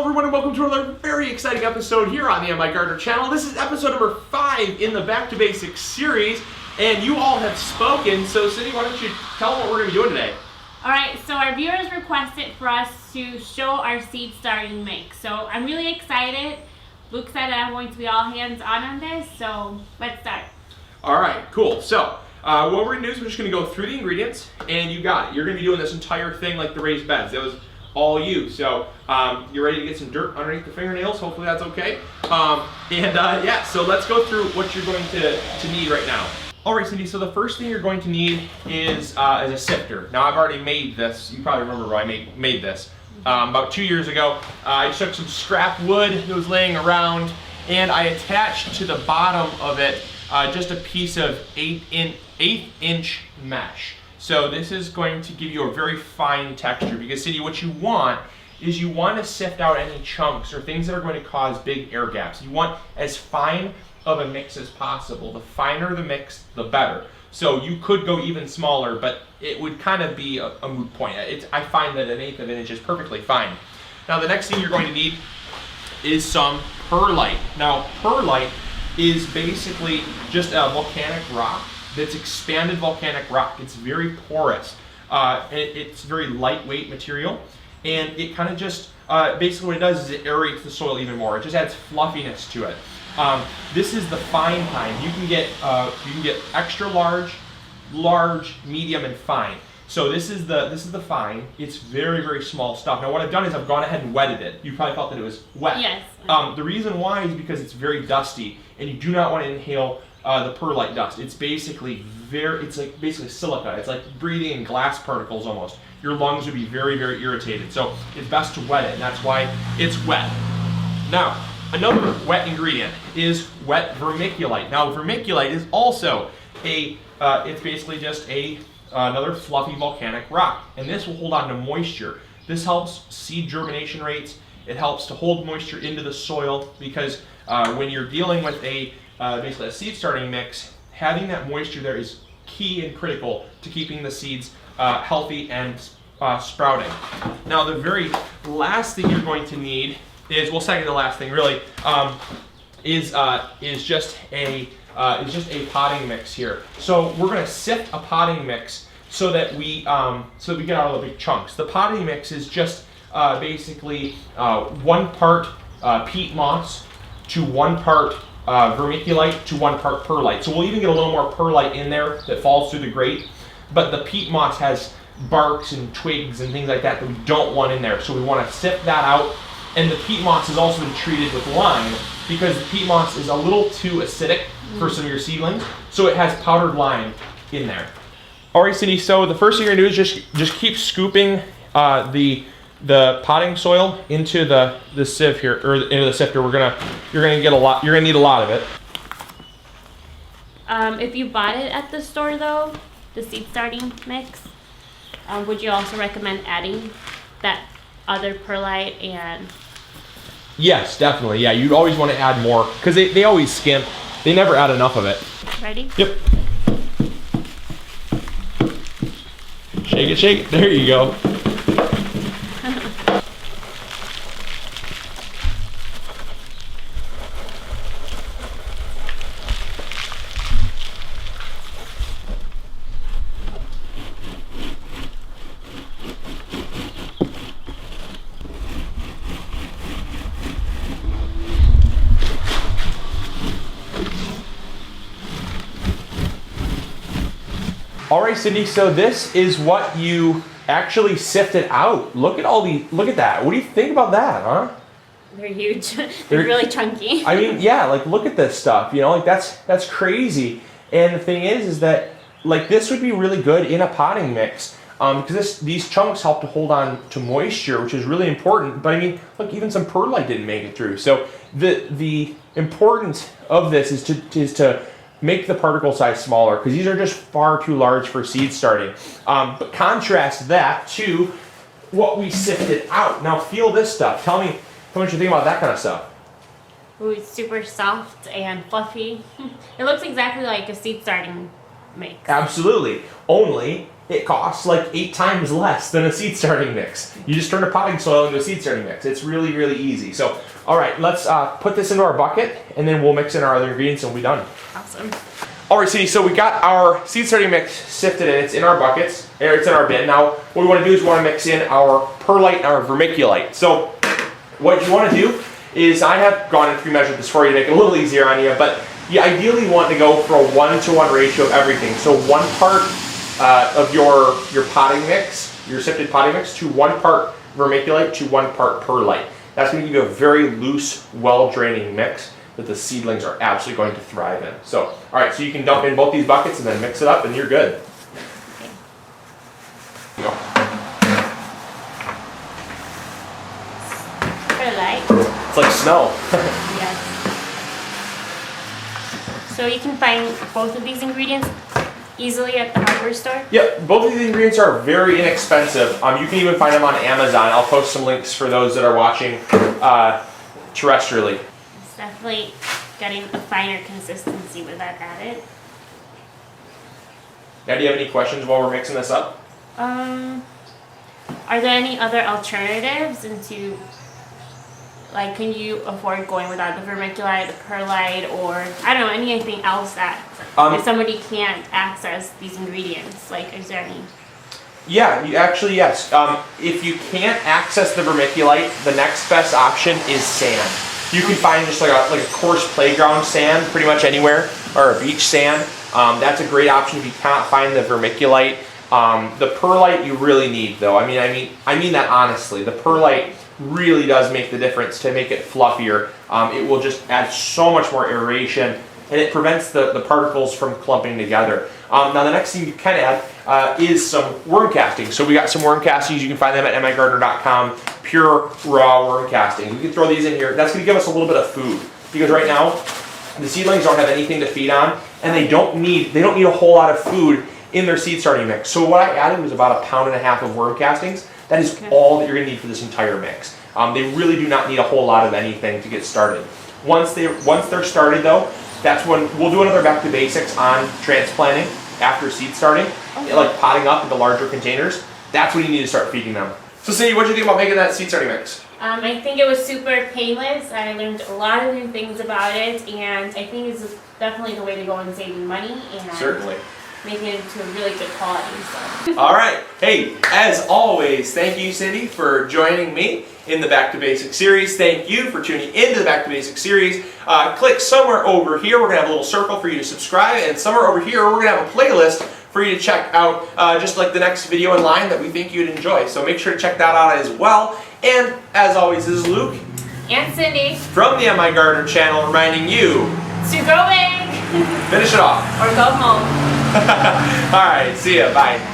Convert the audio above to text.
Hello everyone and welcome to another very exciting episode here on the MIgardener channel. This is episode number 5 in the Back to Basics series, and you all have spoken, so Cindy, why don't you tell them what we're going to be doing today? Alright, so our viewers requested for us to show our seed starting mix. So I'm really excited. Luke said I'm going to be all hands on this, so let's start. Alright, cool. So, what we're going to do is we're just going to go through the ingredients, and you got it. You're going to be doing this entire thing like the raised beds. That was all you. So you're ready to get some dirt underneath the fingernails. Hopefully that's okay. Yeah, so let's go through what you're going to need right now. All right, Cindy, so the first thing you're going to need is a sifter. Now I've already made this. You probably remember I made this about 2 years ago. I took some scrap wood that was laying around and I attached to the bottom of it just a piece of 1/8-inch mesh. So this is going to give you a very fine texture because, Cindy, what you want is you want to sift out any chunks or things that are going to cause big air gaps. You want as fine of a mix as possible. The finer the mix, the better. So you could go even smaller, but it would kind of be a moot point. I find that 1/8 of an inch is perfectly fine. Now the next thing you're going to need is some perlite. Now perlite is basically just a volcanic rock. That's expanded volcanic rock. It's very porous. It's very lightweight material, and it kind of just basically what it does is it aerates the soil even more. It just adds fluffiness to it. This is the fine kind. You can get extra large, medium, and fine. So this is the fine. It's very, very small stuff. Now what I've done is I've gone ahead and wetted it. You probably felt that it was wet. Yes. The reason why is because it's very dusty, and you do not want to inhale the perlite dust. It's basically basically silica. It's like breathing in glass particles almost. Your lungs would be very, very irritated. So it's best to wet it, and that's why it's wet. Now, another wet ingredient is wet vermiculite. Now, vermiculite is also it's basically just another fluffy volcanic rock, and this will hold on to moisture. This helps seed germination rates. It helps to hold moisture into the soil because when you're dealing with basically a seed starting mix, having that moisture there is key and critical to keeping the seeds healthy and sprouting. Now the very last thing you're going to need is, well, second to last thing really, is just a potting mix here. So we're going to sift a potting mix so that we get out all the big chunks. The potting mix is just basically 1 part peat moss to 1 part vermiculite to 1 part perlite. So we'll even get a little more perlite in there that falls through the grate, but the peat moss has barks and twigs and things like that we don't want in there. So we want to sift that out. And the peat moss has also been treated with lime because the peat moss is a little too acidic for some of your seedlings. So it has powdered lime in there. All right, Cindy, so the first thing you're gonna do is just keep scooping the potting soil into the sieve here, or into the sifter. You're gonna need a lot of it. If you bought it at the store though, the seed starting mix, would you also recommend adding that other perlite and? Yes, definitely. Yeah, you'd always want to add more because they always skimp. They never add enough of it. Ready? Yep. Shake it, shake it. There you go. All right, Cindy, so this is what you actually sifted out. Look at that. What do you think about that, huh? They're huge. They're really chunky. I mean, yeah, like look at this stuff, you know, like that's crazy. And the thing is that like this would be really good in a potting mix because these chunks help to hold on to moisture, which is really important. But I mean, look, even some perlite didn't make it through. So the importance of this is to make the particle size smaller because these are just far too large for seed starting. But contrast that to what we sifted out. Now feel this stuff. Tell me what you think about that kind of stuff. Ooh, it's super soft and fluffy. It looks exactly like a seed starting mix. Absolutely. Only it costs like 8 times less than a seed starting mix. You just turn a potting soil into a seed starting mix. It's really, really easy. So, all right, let's put this into our bucket, and then we'll mix in our other ingredients and we'll be done. Awesome. All right, Cindy, so we got our seed starting mix sifted in. It's in our buckets, or it's in our bin. Now, what we want to do is we want to mix in our perlite and our vermiculite. So, what you want to do is, I have gone and pre-measured this for you to make it a little easier on you, but you ideally want to go for a 1-to-1 ratio of everything. So 1 part of your potting mix, your sifted potting mix, to 1 part vermiculite to 1 part perlite. That's going to give you a very loose, well-draining mix that the seedlings are absolutely going to thrive in. So, all right, so you can dump in both these buckets and then mix it up and you're good. Okay. Here you go. Perlite. It's like snow. Yes. So you can find both of these ingredients easily at the hardware store? Yep, both of these ingredients are very inexpensive. You can even find them on Amazon. I'll post some links for those that are watching terrestrially. It's definitely getting a finer consistency with that added. Now, do you have any questions while we're mixing this up? Are there any other alternatives into, like, can you afford going without the vermiculite, the perlite, or I don't know, anything else that if somebody can't access these ingredients, like, is there any? Yeah, you actually, yes. If you can't access the vermiculite, the next best option is sand. You can find just like a coarse playground sand pretty much anywhere, or a beach sand. That's a great option if you cannot find the vermiculite. The perlite you really need, though. I mean that honestly. The perlite really does make the difference to make it fluffier. It will just add so much more aeration, and it prevents the particles from clumping together. Now the next thing you can add is some worm castings. So we got some worm castings. You can find them at MIgardener.com. Pure raw worm castings. We can throw these in here. That's going to give us a little bit of food, because right now the seedlings don't have anything to feed on, and they don't need a whole lot of food in their seed starting mix. So what I added was about 1.5 pounds of worm castings. That is all that you're going to need for this entire mix. They really do not need a whole lot of anything to get started. Once they're started, though, that's when we'll do another back to basics on transplanting after seed starting, like potting up into larger containers. That's when you need to start feeding them. So, Cindy, what did you think about making that seed starting mix? I think it was super painless. I learned a lot of new things about it, and I think it's definitely the way to go in saving money and Certainly. making it into a really good quality. So. All right. Hey, as always, thank you, Cindy, for joining me in the Back to Basics series. Thank you for tuning into the Back to Basics series. Click somewhere over here. We're going to have a little circle for you to subscribe, and somewhere over here, we're going to have a playlist for you to check out, just like the next video in line that we think you'd enjoy. So make sure to check that out as well. And as always, this is Luke And Cindy from the MIgardener channel reminding you to go big finish it off or go home. All right, see ya. Bye.